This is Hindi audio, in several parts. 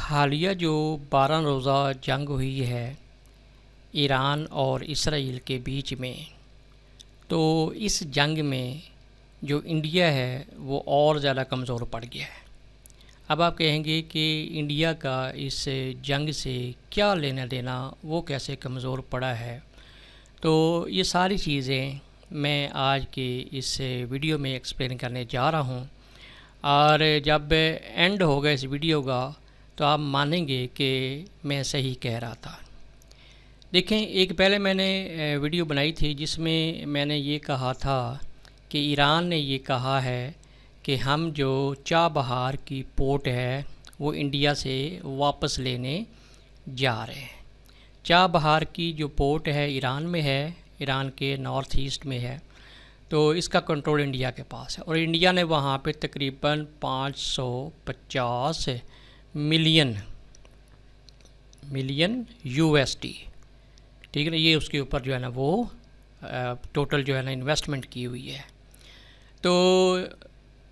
हालिया जो 12 रोज़ा जंग हुई है ईरान और इसराइल के बीच में, तो इस जंग में जो इंडिया है वो और ज़्यादा कमज़ोर पड़ गया है। अब आप कहेंगे कि इंडिया का इस जंग से क्या लेना देना, वो कैसे कमज़ोर पड़ा है। तो ये सारी चीज़ें मैं आज के इस वीडियो में एक्सप्लेन करने जा रहा हूँ, और जब एंड होगा इस वीडियो का तो आप मानेंगे कि मैं सही कह रहा था। देखें, एक पहले मैंने वीडियो बनाई थी जिसमें मैंने ये कहा था कि ईरान ने ये कहा है कि हम जो चाबहार की पोर्ट है वो इंडिया से वापस लेने जा रहे हैं। चाबहार की जो पोर्ट है ईरान में है, ईरान के नॉर्थ ईस्ट में है, तो इसका कंट्रोल इंडिया के पास है। और इंडिया ने वहाँ पे तकरीबन 550 मिलियन यूएसडी, ठीक है ना, ये उसके ऊपर जो है ना वो टोटल जो है ना इन्वेस्टमेंट की हुई है। तो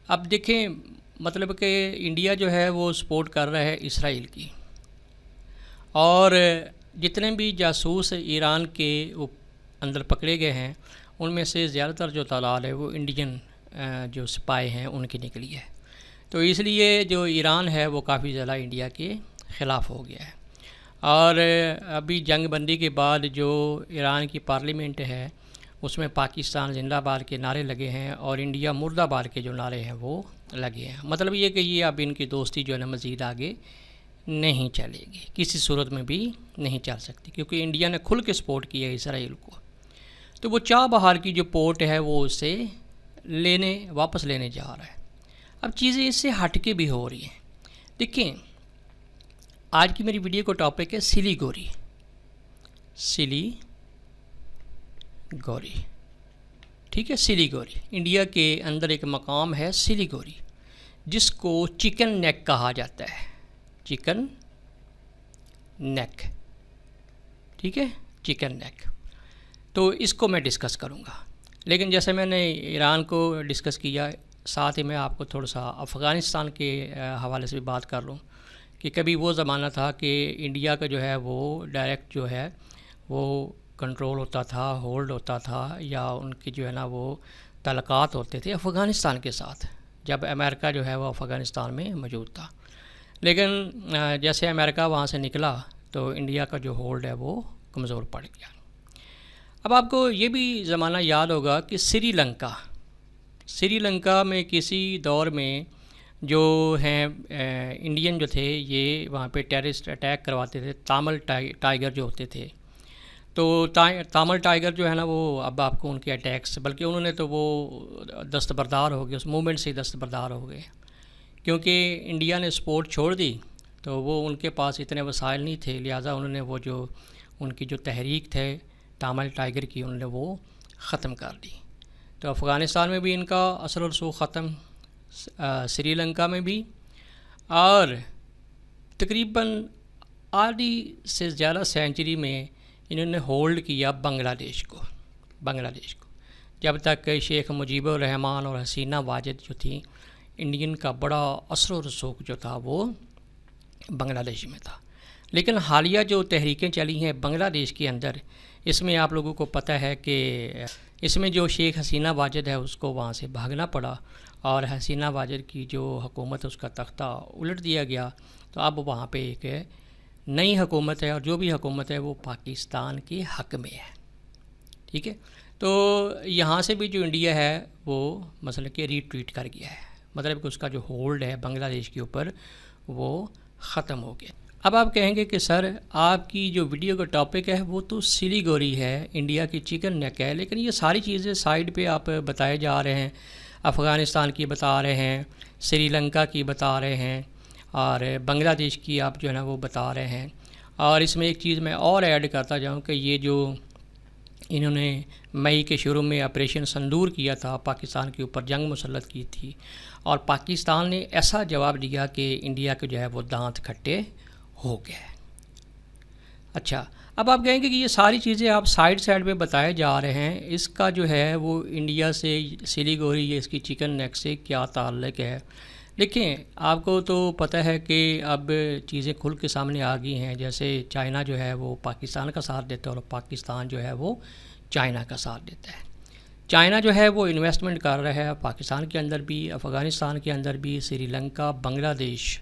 अब देखें, मतलब कि इंडिया जो है वो सपोर्ट कर रहा है इसराइल की, और जितने भी जासूस ईरान के अंदर पकड़े गए हैं उनमें से ज़्यादातर जो तादाद है वो इंडियन जो सिपाही हैं उनकी निकली है। तो इसलिए जो ईरान है वो काफ़ी ज़्यादा इंडिया के ख़िलाफ़ हो गया है। और अभी जंग बंदी के बाद जो ईरान की पार्लियामेंट है उसमें पाकिस्तान जिंदाबाद के नारे लगे हैं और इंडिया मुर्दाबाद के जो नारे हैं वो लगे हैं। मतलब ये कि ये अब इनकी दोस्ती जो है ना मज़ीद आगे नहीं चलेगी, किसी सूरत में भी नहीं चल सकती, क्योंकि इंडिया ने खुल के सपोर्ट किया है इसराइल को। तो वो चाबहार की जो पोर्ट है वो उसे वापस लेने जा रहा है। अब चीज़ें इससे हट के भी हो रही हैं। देखिए, आज की मेरी वीडियो का टॉपिक है सिलीगुड़ी। ठीक है, सिलीगुड़ी इंडिया के अंदर एक मकाम है सिलीगुड़ी, जिसको चिकन नेक कहा जाता है। चिकन नेक, ठीक है, चिकन नेक। तो इसको मैं डिस्कस करूँगा, लेकिन जैसे मैंने ईरान को डिस्कस किया, साथ ही मैं आपको थोड़ा सा अफ़गानिस्तान के हवाले से भी बात कर लूँ कि कभी वो ज़माना था कि इंडिया का जो है वो डायरेक्ट जो है वो कंट्रोल होता था, होल्ड होता था, या उनकी जो है ना वो तल्लुकात होते थे अफ़गानिस्तान के साथ, जब अमेरिका जो है वो अफ़गानिस्तान में मौजूद था। लेकिन जैसे अमेरिका वहाँ से निकला तो इंडिया का जो होल्ड है वो कमज़ोर पड़ गया। अब आपको ये भी ज़माना याद होगा कि श्रीलंका में किसी दौर में जो हैं इंडियन जो थे ये वहाँ पे टेररिस्ट अटैक करवाते थे। तामिल टाइगर जो होते थे, तो तामिल टाइगर जो है ना वो अब आपको उनके अटैक्स, बल्कि उन्होंने तो वो दस्तबरदार हो गए, उस मूवमेंट से ही दस्तबरदार हो गए, क्योंकि इंडिया ने सपोर्ट छोड़ दी तो वो उनके पास इतने वसाइल नहीं थे, लिहाजा उन्होंने वो जो उनकी जो तहरीक थे तामिल टाइगर की उन्होंने वो ख़त्म कर दी। तो अफ़गानिस्तान में भी इनका असर और रसूख ख़त्म, श्रीलंका में भी, और तकरीबन आधी से ज़्यादा सेंचुरी में इन्होंने होल्ड किया बांग्लादेश को। जब तक शेख मुजीबुर रहमान और हसीना वाजिद जो थी, इंडियन का बड़ा असर और रसूख जो था वो बांग्लादेश में था। लेकिन हालिया जो तहरीकें चली हैं बांग्लादेश के अंदर, इसमें आप लोगों को पता है कि इसमें जो शेख हसीना वाजिद है उसको वहाँ से भागना पड़ा, और हसीना वाजिद की जो हुकूमत है उसका तख्ता उलट दिया गया। तो अब वहाँ पे एक नई हुकूमत है, और जो भी हुकूमत है वो पाकिस्तान के हक़ में है, ठीक है। तो यहाँ से भी जो इंडिया है वो मसलन कि रिट्रीट कर गया है, मतलब कि उसका जो होल्ड है बांग्लादेश के ऊपर वो ख़त्म हो गया। अब आप कहेंगे कि सर आपकी जो वीडियो का टॉपिक है वो तो सिलीगुड़ी है, इंडिया की चिकन नेक है, लेकिन ये सारी चीज़ें साइड पे आप बताए जा रहे हैं। अफ़गानिस्तान की बता रहे हैं, श्रीलंका की बता रहे हैं, और बांग्लादेश की आप जो है ना वो बता रहे हैं। और इसमें एक चीज़ मैं और ऐड करता जाऊँ कि ये जो इन्होंने मई के शुरू में ऑपरेशन संदूर किया था, पाकिस्तान के ऊपर जंग मुसल्लत की थी, और पाकिस्तान ने ऐसा जवाब दिया कि इंडिया के जो है वो दांत खट्टे हो गए। अच्छा, अब आप कहेंगे कि ये सारी चीज़ें आप साइड पे बताए जा रहे हैं, इसका जो है वो इंडिया से सिलीगुड़ी, ये इसकी चिकन नेक से क्या ताल्लुक़ है। देखिए, आपको तो पता है कि अब चीज़ें खुल के सामने आ गई हैं। जैसे चाइना जो है वो पाकिस्तान का साथ देता है और पाकिस्तान जो है वो चाइना का साथ देता है। चाइना जो है वो इन्वेस्टमेंट कर रहा है पाकिस्तान के अंदर भी, अफ़गानिस्तान के अंदर भी, श्रीलंका, बांग्लादेश।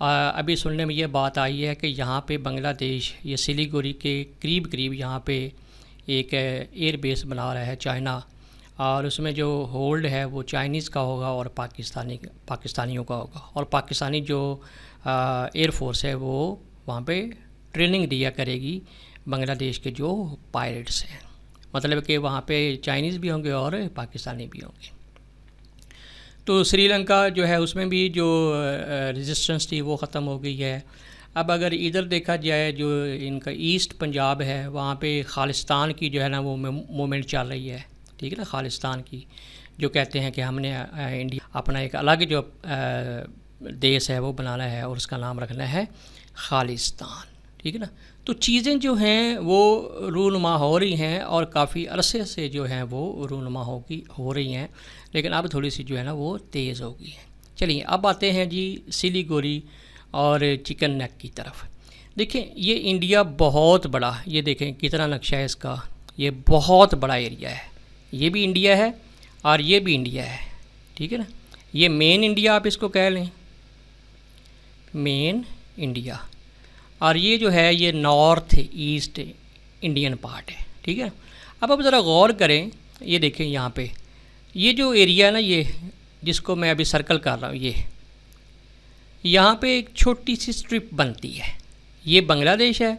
अभी सुनने में ये बात आई है कि यहाँ पे बांग्लादेश, ये सिलीगुड़ी के करीब करीब यहाँ पे एक एयर बेस बना रहा है चाइना, और उसमें जो होल्ड है वो चाइनीज़ का होगा और पाकिस्तानियों का होगा। और पाकिस्तानी जो एयर फोर्स है वो वहाँ पे ट्रेनिंग दिया करेगी बांग्लादेश के जो पायलट्स हैं। मतलब कि वहाँ पे चाइनीज़ भी होंगे और पाकिस्तानी भी होंगे। तो श्रीलंका जो है उसमें भी जो रेजिस्टेंस थी वो ख़त्म हो गई है। अब अगर इधर देखा जाए, जो इनका ईस्ट पंजाब है, वहाँ पे खालिस्तान की जो है ना वो मूवमेंट चल रही है, ठीक है ना। खालिस्तान की जो कहते हैं कि हमने इंडिया अपना एक अलग जो देश है वो बनाना है और उसका नाम रखना है खालिस्तान, ठीक है ना। तो चीज़ें जो हैं वो रूनुमा हो रही हैं और काफ़ी अरसे से जो हैं वो रूनुमा हो रही हैं, लेकिन अब थोड़ी सी जो है ना वो तेज़ हो गई है। चलिए अब आते हैं जी सिलीगुड़ी और चिकन नेक की तरफ। देखें, ये इंडिया बहुत बड़ा, ये देखें कितना नक्शा है इसका, ये बहुत बड़ा एरिया है। ये भी इंडिया है और ये भी इंडिया है, ठीक है ना। ये मेन इंडिया आप इसको कह लें, मेन इंडिया, और ये जो है ये नॉर्थ ईस्ट इंडियन पार्ट है, ठीक है। अब आप ज़रा गौर करें, ये देखें यहाँ पे ये जो एरिया है ना, ये जिसको मैं अभी सर्कल कर रहा हूँ, ये यहाँ पे एक छोटी सी स्ट्रिप बनती है। ये बांग्लादेश है,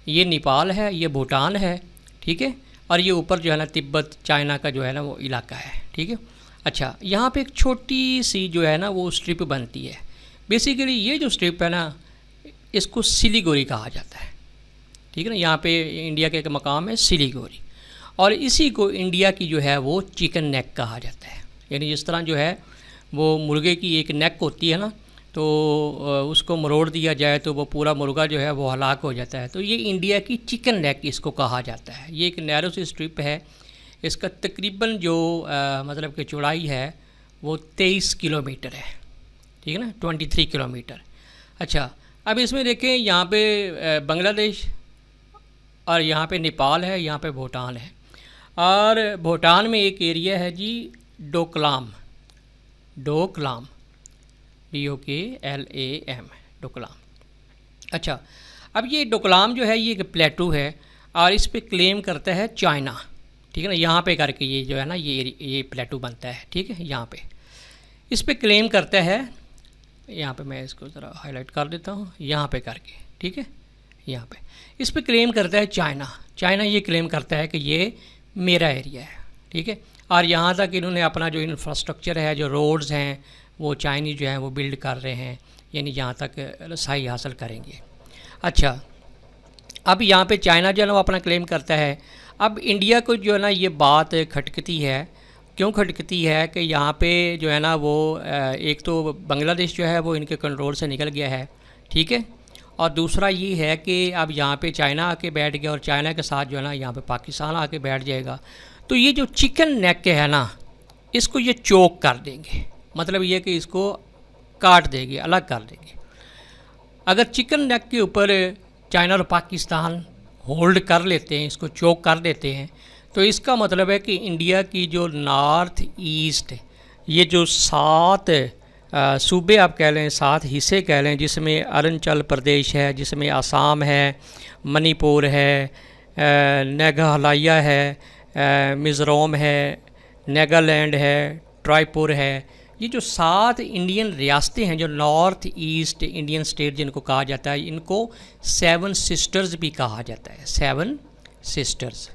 ये नेपाल है, ये भूटान है, ठीक है, और ये ऊपर जो है ना तिब्बत चाइना का जो है ना वो इलाका है, ठीक है। अच्छा, यहाँ पे एक छोटी सी जो है ना वो स्ट्रिप बनती है। बेसिकली ये जो स्ट्रिप है ना इसको सिलीगुड़ी कहा जाता है, ठीक है ना। यहाँ पे इंडिया का एक मकाम है सिलीगुड़ी, और इसी को इंडिया की जो है वो चिकन नेक कहा जाता है। यानी जिस तरह जो है वो मुर्गे की एक नेक होती है ना, तो उसको मरोड़ दिया जाए तो वो पूरा मुर्गा जो है वो हलाक हो जाता है। तो ये इंडिया की चिकन नेक इसको कहा जाता है। ये एक नैरो सी स्ट्रिप है, इसका तकरीबन जो मतलब कि चौड़ाई है वो 23 किलोमीटर है, ठीक है ना, 23 किलोमीटर। अच्छा, अब इसमें देखें यहाँ पे बांग्लादेश और यहाँ पे नेपाल है, यहाँ पे भूटान है, और भूटान में एक एरिया है जी डोकलाम, डोकलाम, DOKLAM, डोकलाम। अच्छा, अब ये डोकलाम जो है ये एक प्लेटू है और इस पे क्लेम करता है चाइना, ठीक है ना। यहाँ पे करके ये जो है ना ये प्लेटू बनता है, ठीक है। यहाँ पे इस पे क्लेम करता है, यहाँ पे मैं इसको ज़रा हाईलाइट कर देता हूँ, यहाँ पे करके, ठीक है। यहाँ पे इस पे क्लेम करता है चाइना। चाइना ये क्लेम करता है कि ये मेरा एरिया है, ठीक है। और यहाँ तक इन्होंने अपना जो इंफ्रास्ट्रक्चर है, जो रोड्स हैं, वो चाइनीज़ जो है वो बिल्ड कर रहे हैं, यानी यहाँ तक रसाई हासिल करेंगे। अच्छा, अब यहाँ पे चाइना जो है ना वो अपना क्लेम करता है। अब इंडिया को जो है ना ये बात खटकती है, क्यों खटकती है कि यहाँ पे जो है ना वो एक तो बांग्लादेश जो है वो इनके कंट्रोल से निकल गया है, ठीक है, और दूसरा ये है कि अब यहाँ पे चाइना आके बैठ गया और चाइना के साथ जो है ना यहाँ पे पाकिस्तान आके बैठ जाएगा। तो ये जो चिकन नेक है ना, इसको ये चोक कर देंगे, मतलब ये कि इसको काट देंगे, अलग कर देंगे। अगर चिकन नेक के ऊपर चाइना और पाकिस्तान होल्ड कर लेते हैं, इसको चोक कर देते हैं, तो इसका मतलब है कि इंडिया की जो नॉर्थ ईस्ट, ये जो 7 सूबे आप कह लें, 7 हिस्से कह लें, जिसमें अरुणाचल प्रदेश है, जिसमें आसाम है, मणिपुर है, मेघालय है, मिज़ोरम है, नागालैंड है, ट्राईपुर है, ये जो 7 इंडियन रियासतें हैं, जो नॉर्थ ईस्ट इंडियन स्टेट जिनको कहा जाता है, इनको 7 सिस्टर्स भी कहा जाता है, 7 सिस्टर्स।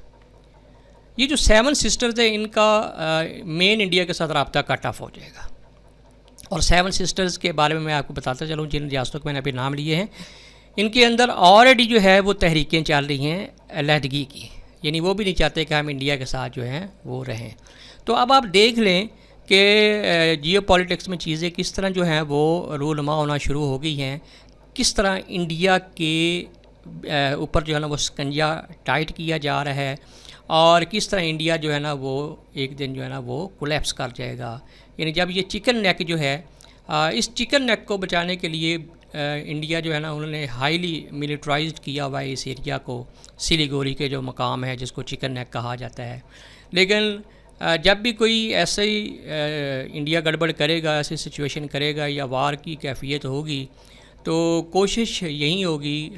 ये जो 7 सिस्टर्स है इनका मेन इंडिया के साथ रब्ता कट ऑफ हो जाएगा। और 7 सिस्टर्स के बारे में मैं आपको बताता चलूँ, जिन रियासतों के मैंने अभी नाम लिए हैं, इनके अंदर ऑलरेडी जो है वो तहरीकें चल रही हैं अलहदगी की, यानी वो भी नहीं चाहते कि हम इंडिया के साथ जो हैं वो रहें। तो अब आप देख लें कि जियो पॉलिटिक्स में चीज़ें किस तरह जो हैं वो रूनुमा होना शुरू हो गई हैं, किस तरह इंडिया के ऊपर जो है ना वो शिकंजा टाइट किया जा रहा है, और किस तरह इंडिया जो है ना वो एक दिन जो है ना वो कोलैप्स कर जाएगा। यानी जब ये चिकन नेक जो है इस चिकन नेक को बचाने के लिए इंडिया जो है ना, उन्होंने हाईली मिलिट्राइज्ड किया हुआ है इस एरिया को, सिलीगुड़ी के जो मकाम है जिसको चिकन नेक कहा जाता है। लेकिन जब भी कोई ऐसे ही इंडिया गड़बड़ करेगा, ऐसी सिचुएशन करेगा या वार की कैफियत होगी, तो कोशिश यही होगी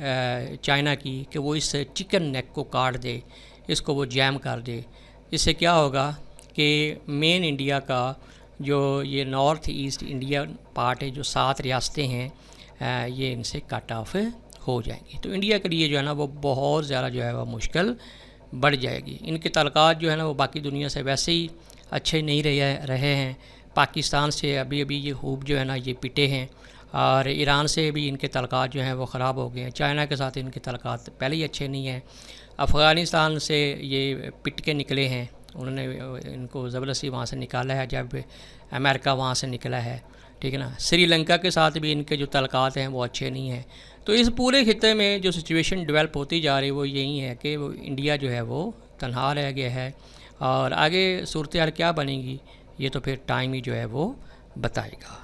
चाइना की कि वो इस चिकन नेक को काट दे, इसको वो जैम कर दे। इससे क्या होगा कि मेन इंडिया का जो ये नॉर्थ ईस्ट इंडिया पार्ट है, जो 7 रियासतें हैं, ये इनसे कट ऑफ हो जाएंगी। तो इंडिया के लिए जो है ना वो बहुत ज़्यादा जो है वो मुश्किल बढ़ जाएगी। इनके ताल्लुकात जो है ना वो बाकी दुनिया से वैसे ही अच्छे नहीं रहे हैं। पाकिस्तान से अभी अभी ये खूब जो है ना ये पिटे हैं, और ईरान से भी इनके ताल्लुकात जो हैं वो ख़राब हो गए हैं। चाइना के साथ इनके ताल्लुकात पहले ही अच्छे नहीं हैं। अफ़गानिस्तान से ये पिट के निकले हैं, उन्होंने इनको ज़बरदस्ती वहाँ से निकाला है जब अमेरिका वहाँ से निकला है, ठीक है ना। श्रीलंका के साथ भी इनके जो ताल्लुकात हैं वो अच्छे नहीं हैं। तो इस पूरे खित्ते में जो सिचुएशन डेवलप होती जा रही है वो यही है कि वो इंडिया जो है वो तनहा रह गया है, और आगे सूरत हाल क्या बनेगी ये तो फिर टाइम ही जो है वो बताएगा।